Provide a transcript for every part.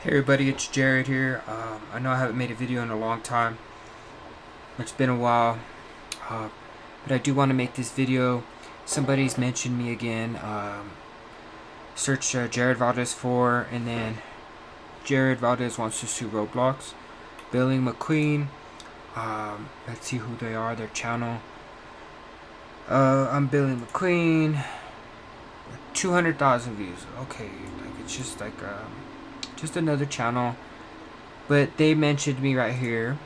Hey everybody, it's Jared here. I know I haven't made a video in a long time. It's been a while, uh, but I do want to make this video. Somebody's mentioned me again. Search Jared Valdez 4, and then Jared Valdez wants to sue Roblox. Billing McQueen. Let's see who they are. Their channel. I'm Billing McQueen. 200,000 views. Okay, like it's just like just another channel. But they mentioned me right here.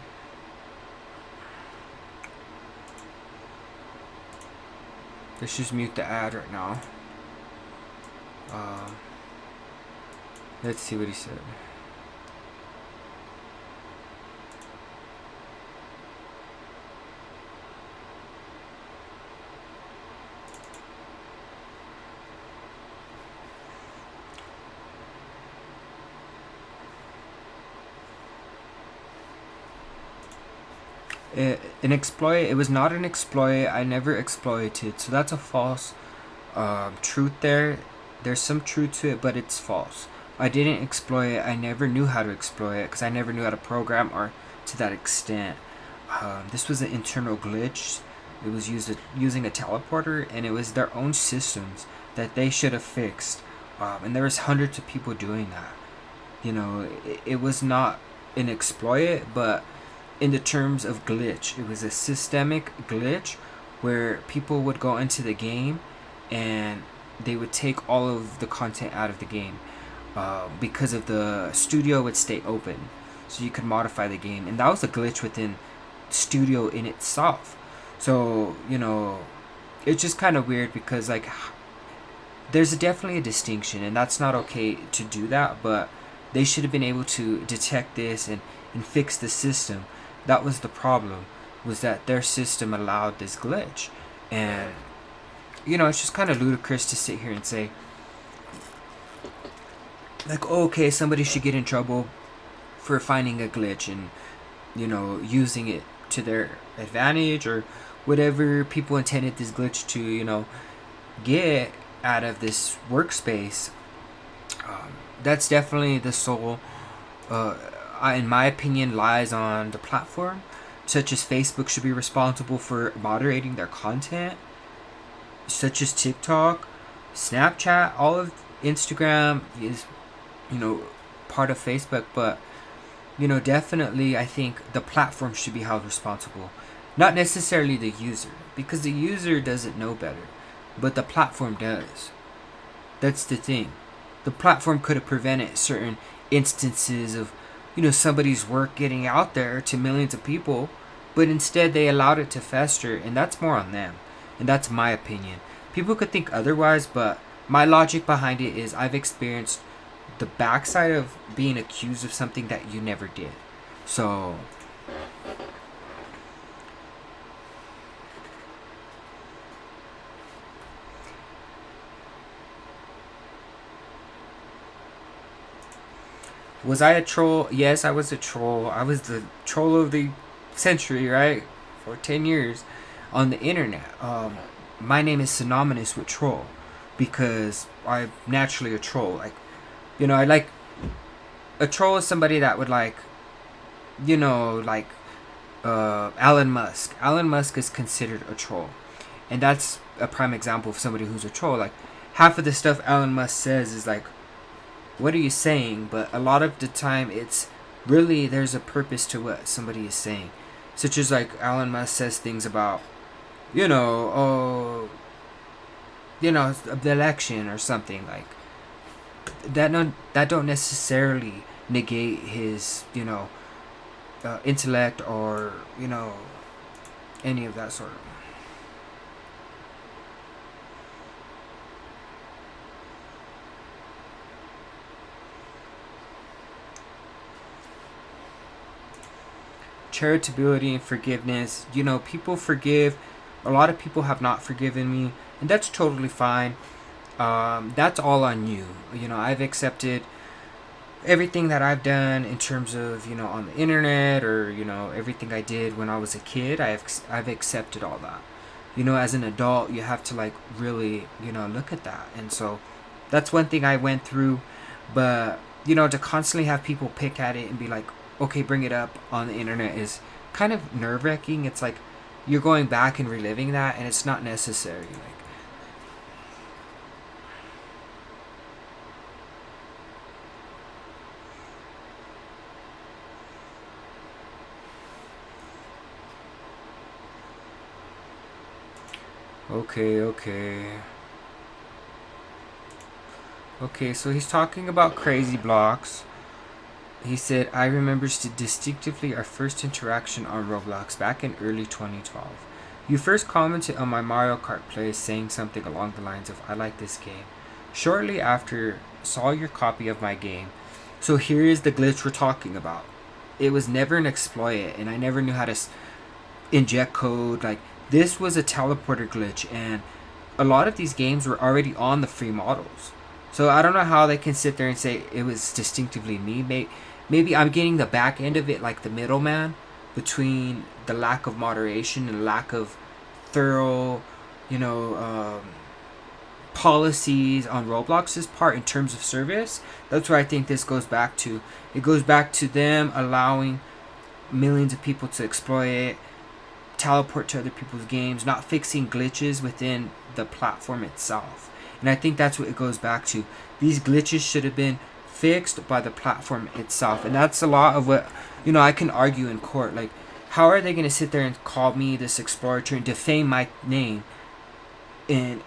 Let's just mute the ad right now. Let's see what he said. An exploit. It was not an exploit. I never exploited. So that's a false truth there. There's some truth to it, but it's false. I didn't exploit it. I never knew how to exploit it because I never knew how to program or to that extent. This was an internal glitch. It was using a teleporter, and it was their own systems that they should have fixed. And there was hundreds of people doing that. You know, it was not an exploit, but in the terms of glitch, it was a systemic glitch where people would go into the game and they would take all of the content out of the game because of the studio would stay open, so you could modify the game, and that was a glitch within studio in itself. So you know, it's just kind of weird because like there's definitely a distinction, and that's not okay to do that, but they should have been able to detect this and fix the system. That was the problem, was that their system allowed this glitch. And you know, it's just kind of ludicrous to sit here and say like, oh, okay, somebody should get in trouble for finding a glitch and, you know, using it to their advantage or whatever people intended this glitch to, you know, get out of this workspace. That's definitely the sole in my opinion, lies on the platform, such as Facebook should be responsible for moderating their content, such as TikTok, Snapchat, all of Instagram is, you know, part of Facebook, but, you know, definitely I think the platform should be held responsible. Not necessarily the user, because the user doesn't know better, but the platform does. That's the thing. The platform could have prevented certain instances of, you know, somebody's work getting out there to millions of people, but instead they allowed it to fester, and that's more on them. And that's my opinion. People could think otherwise, but my logic behind it is I've experienced the backside of being accused of something that you never did. So was I a troll? Yes, I was a troll. I was the troll of the century, right? For 10 years on the internet. My name is synonymous with troll because I'm naturally a troll. Like, you know, I like a troll is somebody that would like, you know, like Elon Musk. Elon Musk is considered a troll, and that's a prime example of somebody who's a troll. Like half of the stuff Elon Musk says is like, what are you saying? But a lot of the time it's really there's a purpose to what somebody is saying, such as like Elon Musk says things about, you know, oh, you know, the election or something like that don't necessarily negate his, you know, intellect or, you know, any of that sort of. Charitability and forgiveness. You know, people forgive. A lot of people have not forgiven me, and that's totally fine. That's all on you. You know, I've accepted everything that I've done in terms of, you know, on the internet, or, you know, everything I did when I was a kid. I've accepted all that. You know, as an adult, you have to like really, you know, look at that. And so that's one thing I went through, but to constantly have people pick at it and be like, okay, bring it up on the internet is kind of nerve-wracking. It's like you're going back and reliving that, and it's not necessary. Like, okay, so he's talking about crazy blocks. He said, I remember distinctively our first interaction on Roblox back in early 2012. You first commented on my Mario Kart play saying something along the lines of, I like this game. Shortly after, saw your copy of my game. So here is the glitch we're talking about. It was never an exploit, and I never knew how to inject code. Like, this was a teleporter glitch, and a lot of these games were already on the free models. So I don't know how they can sit there and say it was distinctively me. Maybe I'm getting the back end of it, like the middleman between the lack of moderation and lack of thorough, policies on Roblox's part in terms of service. That's where I think this goes back to. It goes back to them allowing millions of people to exploit it, teleport to other people's games, not fixing glitches within the platform itself. And I think that's what it goes back to. These glitches should have been fixed by the platform itself. And that's a lot of what, I can argue in court. Like, how are they going to sit there and call me this explorer and defame my name and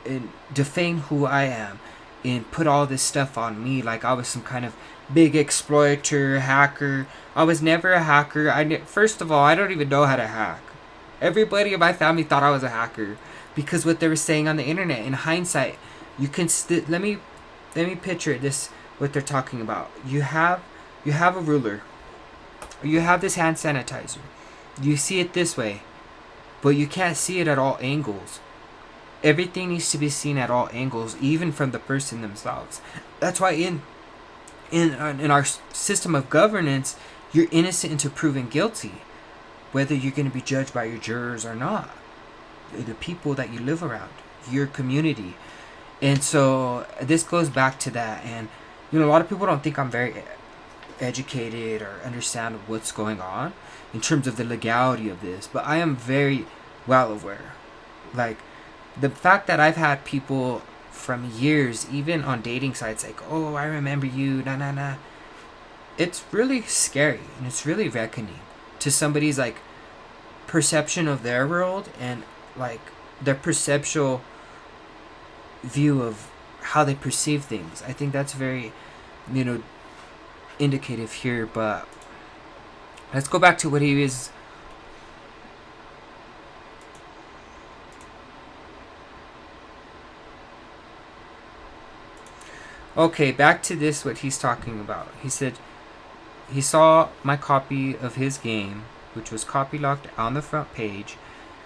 defame who I am and put all this stuff on me like I was some kind of big exploiter, hacker? I was never a hacker. First of all, I don't even know how to hack. Everybody in my family thought I was a hacker because what they were saying on the internet. In hindsight, you can let me picture this. What they're talking about. You have a ruler. You have this hand sanitizer. You see it this way, but you can't see it at all angles. Everything needs to be seen at all angles, even from the person themselves. That's why in our system of governance, you're innocent until proven guilty, whether you're going to be judged by your jurors or not. The people that you live around, your community. And so this goes back to that. And a lot of people don't think I'm very educated or understand what's going on in terms of the legality of this, but I am very well aware. Like, the fact that I've had people from years, even on dating sites, like, oh, I remember you, nah. It's really scary, and it's really reckoning to somebody's, like, perception of their world and, like, their perceptual view of how they perceive things. I think that's very, indicative here. But let's go back to what he is. Okay, back to this, what he's talking about. He said he saw my copy of his game, which was copy locked on the front page.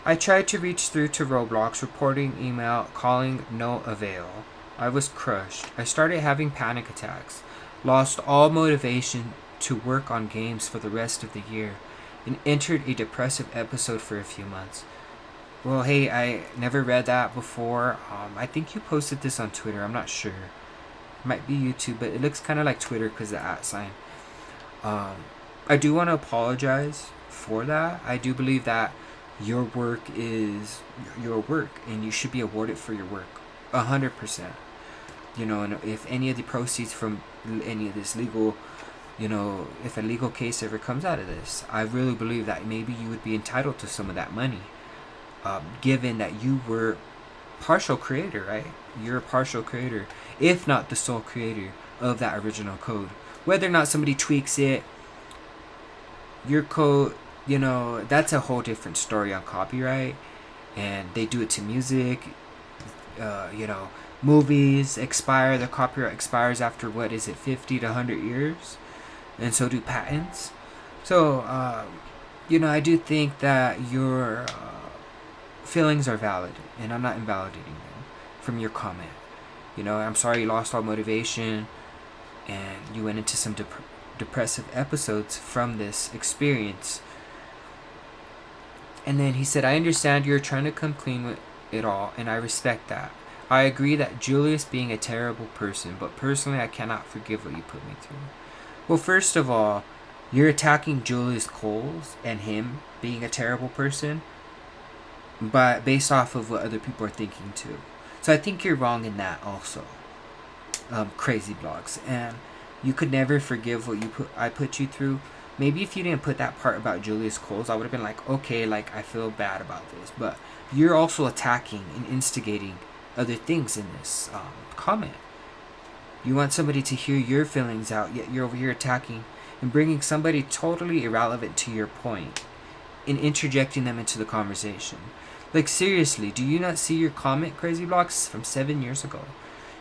I tried to reach through to Roblox, reporting email, calling, no avail. I was crushed. I started having panic attacks, lost all motivation to work on games for the rest of the year, and entered a depressive episode for a few months. Well, hey, I never read that before. I think you posted this on Twitter. I'm not sure. It might be YouTube, but it looks kind of like Twitter because of the @ sign. I do want to apologize for that. I do believe that your work is your work, and you should be awarded for your work, 100%. And if any of the proceeds from any of this legal, if a legal case ever comes out of this, I really believe that maybe you would be entitled to some of that money, given that you were partial creator, right? You're a partial creator, if not the sole creator of that original code. Whether or not somebody tweaks it, your code, that's a whole different story on copyright. And they do it to music, movies expire, the copyright expires after, 50 to 100 years? And so do patents. So, I do think that your feelings are valid, and I'm not invalidating them from your comment. I'm sorry you lost all motivation, and you went into some depressive episodes from this experience. And then he said, I understand you're trying to come clean with it all, and I respect that. I agree that Julius being a terrible person, but personally I cannot forgive what you put me through. Well, first of all, you're attacking Julius Coles and him being a terrible person, but based off of what other people are thinking too. So I think you're wrong in that also. Crazy blogs, and you could never forgive what I put you through. Maybe if you didn't put that part about Julius Coles, I would have been like, okay, like I feel bad about this. But you're also attacking and instigating other things in this comment. You want somebody to hear your feelings out, yet you're over here attacking and bringing somebody totally irrelevant to your point and interjecting them into the conversation. Like, seriously, do you not see your comment, Crazy Blocks, from 7 years ago?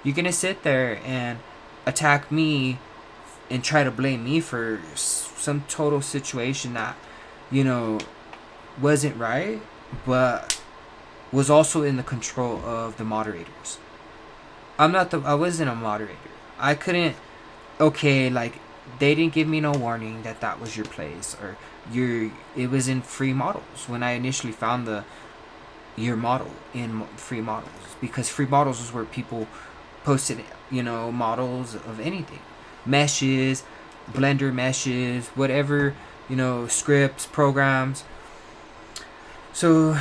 You're gonna sit there and attack me and try to blame me for some total situation that, you know, wasn't right, but was also in the control of the moderators. I wasn't a moderator. I couldn't, okay, like, they didn't give me no warning that that was your place, or it was in free models when I initially found your model in free models, because free models was where people posted, you know, models of anything, meshes, Blender meshes, whatever, you know, scripts, programs. So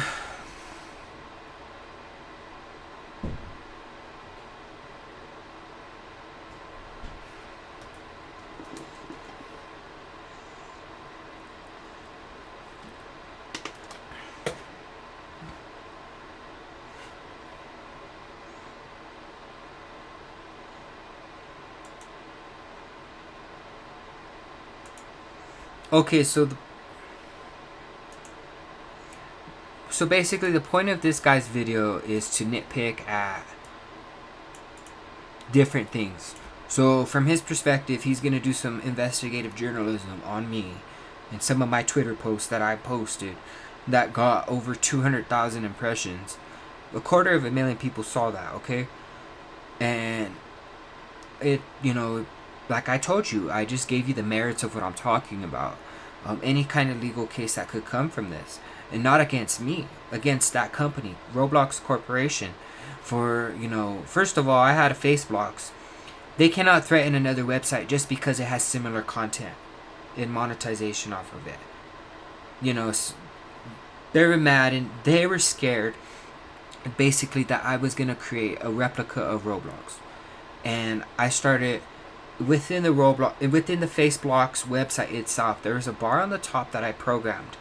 okay, so basically the point of this guy's video is to nitpick at different things. So from his perspective, he's going to do some investigative journalism on me and some of my Twitter posts that I posted that got over 200,000 impressions. 250,000 people saw that, okay? And it, you know, like I told you, I just gave you the merits of what I'm talking about. Any kind of legal case that could come from this. And not against me, against that company, Roblox Corporation. For, you know, first of all, I had a Faceblox. They cannot threaten another website just because it has similar content and monetization off of it. You know, they were mad and they were scared, basically, that I was going to create a replica of Roblox. And I started within the Faceblox website itself. There was a bar on the top that I programmed,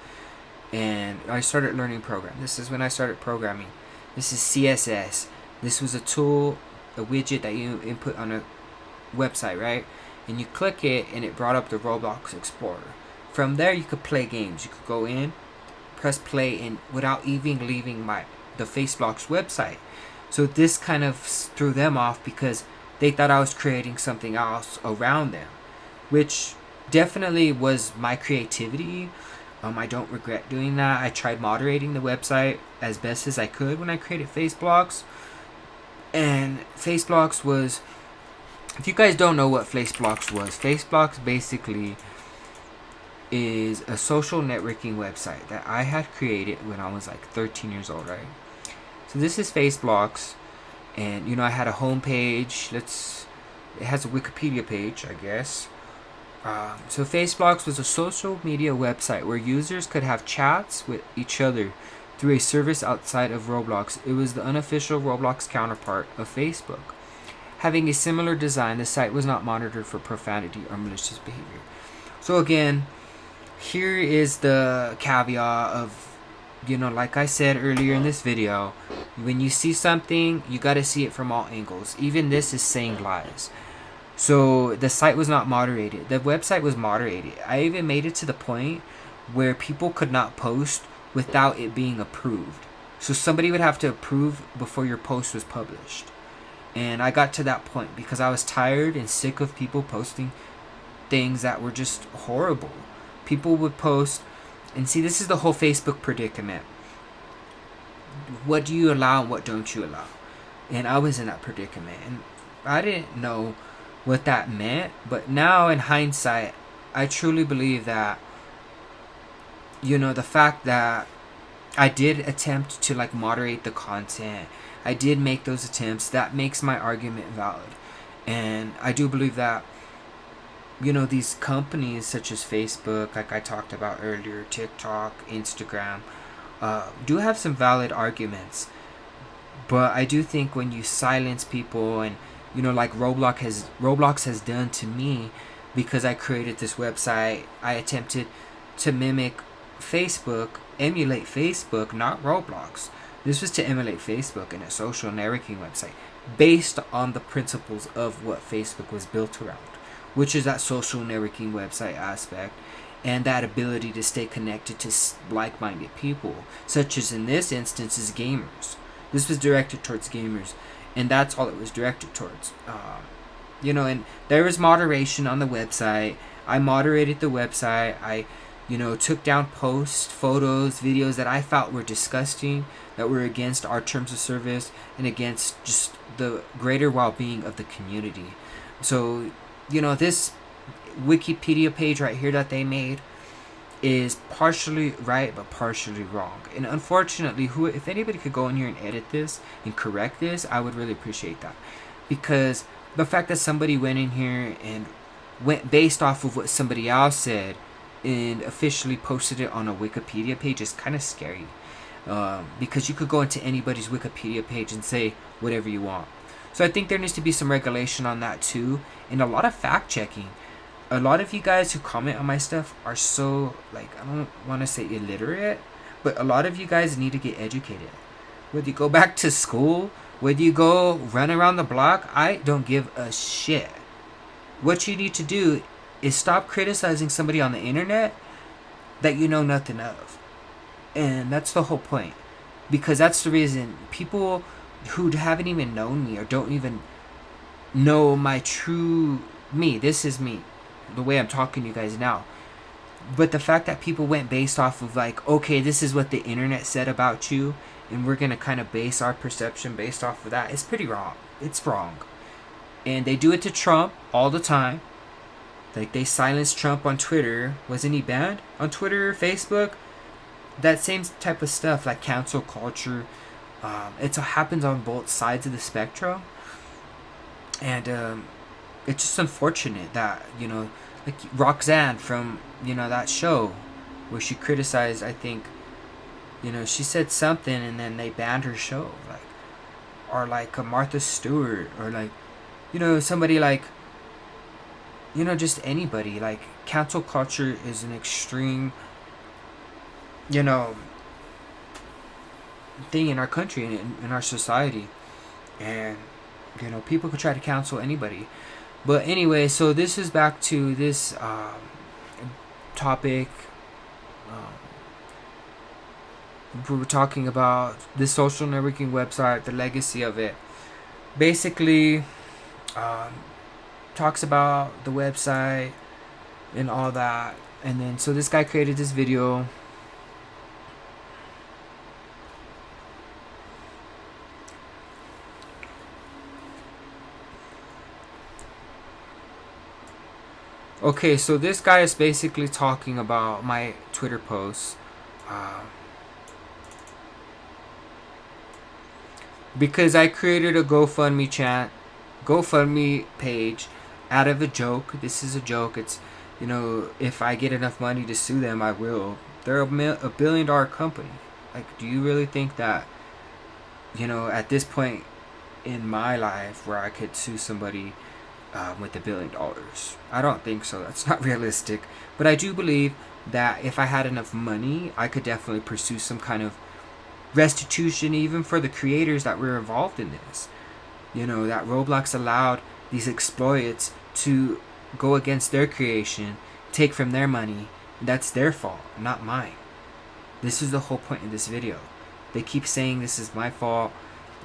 and I started learning program. This is when I started programming. This is CSS. This was a tool, a widget that you input on a website, right? And you click it and it brought up the Roblox Explorer. From there you could play games. You could go in, press play, and without even leaving the Faceblox website. So this kind of threw them off because they thought I was creating something else around them, which definitely was my creativity. I don't regret doing that. I tried moderating the website as best as I could when I created Faceblox. And Faceblox was, if you guys don't know what Faceblox basically is a social networking website that I had created when I was like 13 years old, right? So this is Faceblox. And, you know, I had a home page. It has a Wikipedia page, I guess. So Faceblox was a social media website where users could have chats with each other through a service outside of Roblox. It was the unofficial Roblox counterpart of Facebook. Having a similar design, the site was not monitored for profanity or malicious behavior. So again, here is the caveat of, you know, like I said earlier in this video, when you see something, you got to see it from all angles. Even this is saying lies. So the site was not moderated. The website was moderated. I even made it to the point where people could not post without it being approved. So somebody would have to approve before your post was published. And I got to that point because I was tired and sick of people posting things that were just horrible. People would post, and see, this is the whole Facebook predicament. What do you allow and what don't you allow? And I was in that predicament. And I didn't know what that meant. But now in hindsight, I truly believe that, you know, the fact that I did attempt to like moderate the content, I did make those attempts, that makes my argument valid. And I do believe that these companies such as Facebook, like I talked about earlier, TikTok, Instagram, do have some valid arguments. But I do think when you silence people, and like Roblox has done to me, because I created this website, I attempted to mimic Facebook, emulate Facebook, not Roblox. This was to emulate Facebook in a social networking website based on the principles of what Facebook was built around, which is that social networking website aspect and that ability to stay connected to like-minded people, such as in this instance is gamers. This was directed towards gamers, and that's all it was directed towards. And there was moderation on the website. I moderated the website. I took down posts, photos, videos that I felt were disgusting, that were against our terms of service and against just the greater well-being of the community. So, this Wikipedia page right here that they made is partially right but partially wrong. And unfortunately, if anybody could go in here and edit this and correct this, I would really appreciate that. Because the fact that somebody went in here and went based off of what somebody else said and officially posted it on a Wikipedia page is kind of scary. Because you could go into anybody's Wikipedia page and say whatever you want. So I think there needs to be some regulation on that too, and a lot of fact checking. A lot of you guys who comment on my stuff are so, I don't want to say illiterate, but a lot of you guys need to get educated. Whether you go back to school, whether you go run around the block, I don't give a shit. What you need to do is stop criticizing somebody on the internet that you know nothing of. And that's the whole point. Because that's the reason people who haven't even known me or don't even know my true me, this is me, the way I'm talking to you guys now. But the fact that people went based off of okay, this is what the internet said about you, and we're going to kind of base our perception based off of that, is pretty wrong. It's wrong. And they do it to Trump all the time. They silenced Trump on Twitter. Wasn't he banned on Twitter, Facebook? That same type of stuff, like cancel culture. It happens on both sides of the spectrum. And it's just unfortunate that, like Roxanne from, that show where she criticized, I think, she said something and then they banned her show. Or a Martha Stewart, or somebody just anybody. Cancel culture is an extreme, thing in our country and in our society. And, people could try to cancel anybody. But anyway, so this is back to this topic. We were talking about this social networking website, the legacy of it. Basically, talks about the website and all that. And then, so this guy created this video. Okay, so this guy is basically talking about my Twitter posts. Because I created a GoFundMe page out of a joke. This is a joke. It's, if I get enough money to sue them, I will. They're a $1 billion company. Do you really think that, at this point in my life where I could sue somebody with $1 billion? I don't think so. That's not realistic. But I do believe that if I had enough money, I could definitely pursue some kind of restitution, even for the creators that were involved in this. That Roblox allowed these exploits to go against their creation, take from their money. That's their fault, not mine. This is the whole point of this video. They keep saying this is my fault,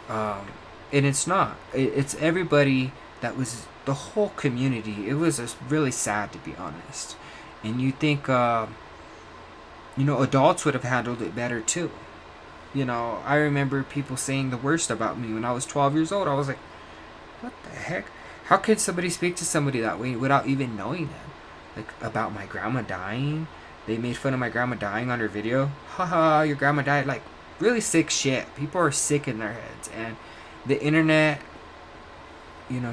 and it's not. It's everybody that was, the whole community. It was really sad, to be honest. And you think, adults would have handled it better too. I remember people saying the worst about me when I was 12 years old. I was like, what the heck? How can somebody speak to somebody that way without even knowing them? About my grandma dying. They made fun of my grandma dying on her video. Haha, your grandma died. Really sick shit. People are sick in their heads. And the internet,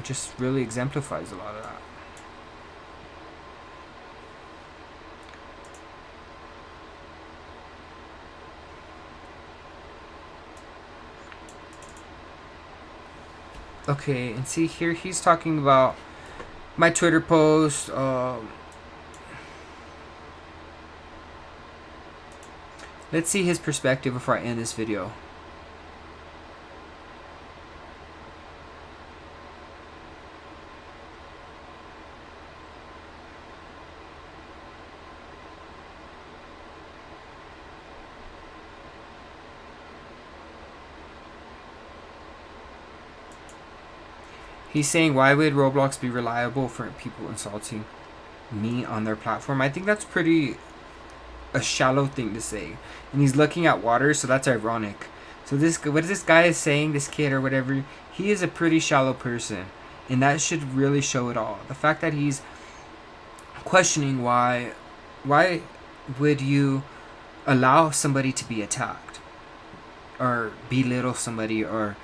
just really exemplifies a lot of that. Okay, and see here he's talking about my Twitter post. Let's see his perspective before I end this video. He's saying, why would Roblox be reliable for people insulting me on their platform? I think that's pretty a shallow thing to say. And he's looking at water, so that's ironic. So what this guy is saying, this kid or whatever, he is a pretty shallow person. And that should really show it all. The fact that he's questioning why would you allow somebody to be attacked? Or belittle somebody, or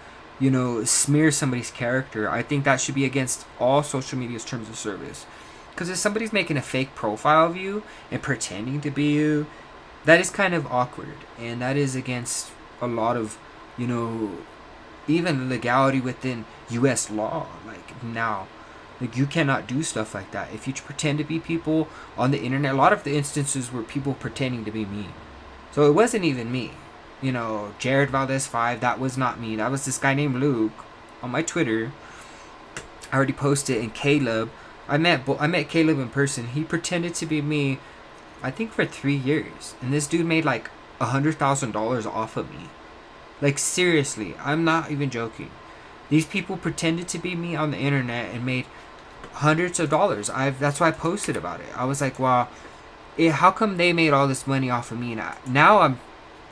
smear somebody's character. I think that should be against all social media's terms of service. Because if somebody's making a fake profile of you and pretending to be you, that is kind of awkward. And that is against a lot of, even legality within U.S. law. Like now, you cannot do stuff like that. If you pretend to be people on the internet, a lot of the instances were people pretending to be me. So it wasn't even me. Jared Valdez 5, that was not me. That was this guy named Luke on my Twitter. I already posted. And Caleb, I met Caleb in person. He pretended to be me, I think for 3 years. And this dude made like $100,000 off of me. Like seriously, I'm not even joking. These people pretended to be me on the internet and made hundreds of dollars. That's why I posted about it. I was like, wow, how come they made all this money off of me? And now I'm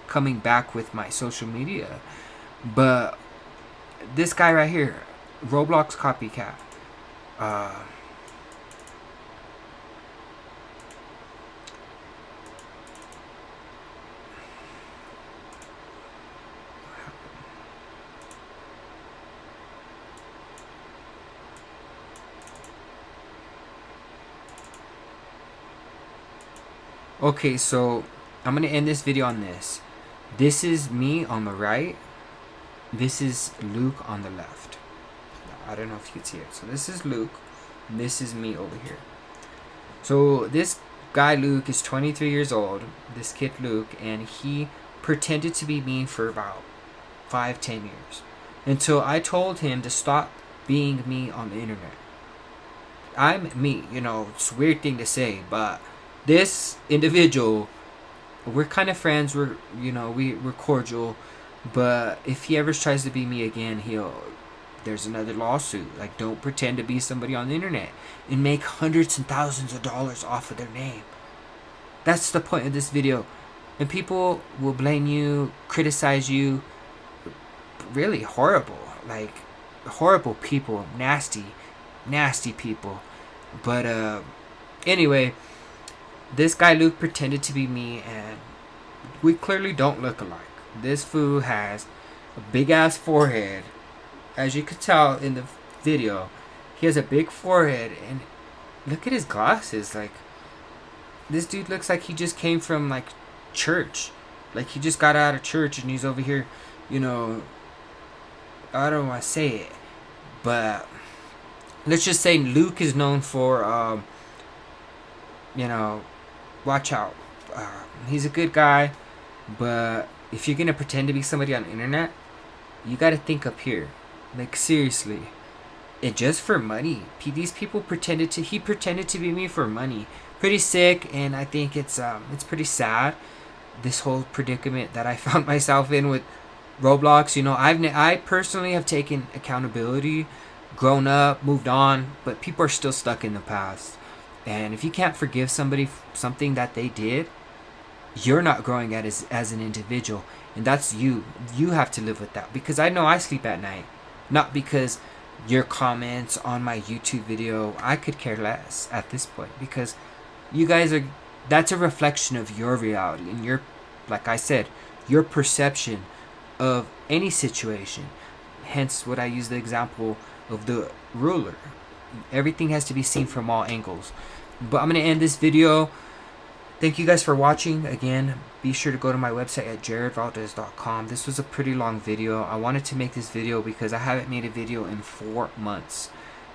coming back with my social media. But this guy right here, Roblox copycat, okay, so I'm gonna end this video on this. This is me on the right. This is Luke on the left. I don't know if you can see it. So this is Luke. And this is me over here. So this guy Luke is 23 years old. This kid Luke. And he pretended to be me for about 5-10 years. Until I told him to stop being me on the internet. I'm me. It's a weird thing to say. But this individual, we're kind of friends. We're cordial, but if he ever tries to be me again, there's another lawsuit. Like, don't pretend to be somebody on the internet and make hundreds and thousands of dollars off of their name. That's the point of this video. And people will blame you, criticize you. Really horrible, like horrible people, nasty people. But anyway. This guy Luke pretended to be me, and we clearly don't look alike. This fool has a big ass forehead, as you could tell in the video. He has a big forehead, and look at his glasses. Like, this dude looks like he just came from like church. Like he just got out of church and he's over here, I don't want to say it, but let's just say Luke is known for watch out. He's a good guy, but if you're gonna pretend to be somebody on the internet, you gotta think up here. Like seriously, it just for money. These people pretended to be me for money. Pretty sick, and I think it's pretty sad. This whole predicament that I found myself in with Roblox. I personally have taken accountability, grown up, moved on, but people are still stuck in the past. And if you can't forgive somebody something that they did, you're not growing as an individual. And that's you. You have to live with that. Because I know I sleep at night. Not because your comments on my YouTube video, I could care less at this point. Because you guys that's a reflection of your reality. And your, like I said, your perception of any situation. Hence what I use the example of the ruler. Everything has to be seen from all angles. But I'm going to end this video. Thank you guys for watching. Again, be sure to go to my website at jaredvaldez.com. This was a pretty long video. I wanted to make this video because I haven't made a video in 4 months.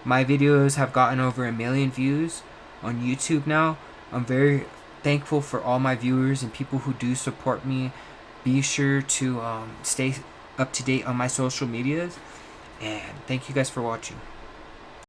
My videos have gotten over 1 million views on YouTube now. I'm very thankful for all my viewers and people who do support me. Be sure to stay up to date on my social medias, and thank you guys for watching.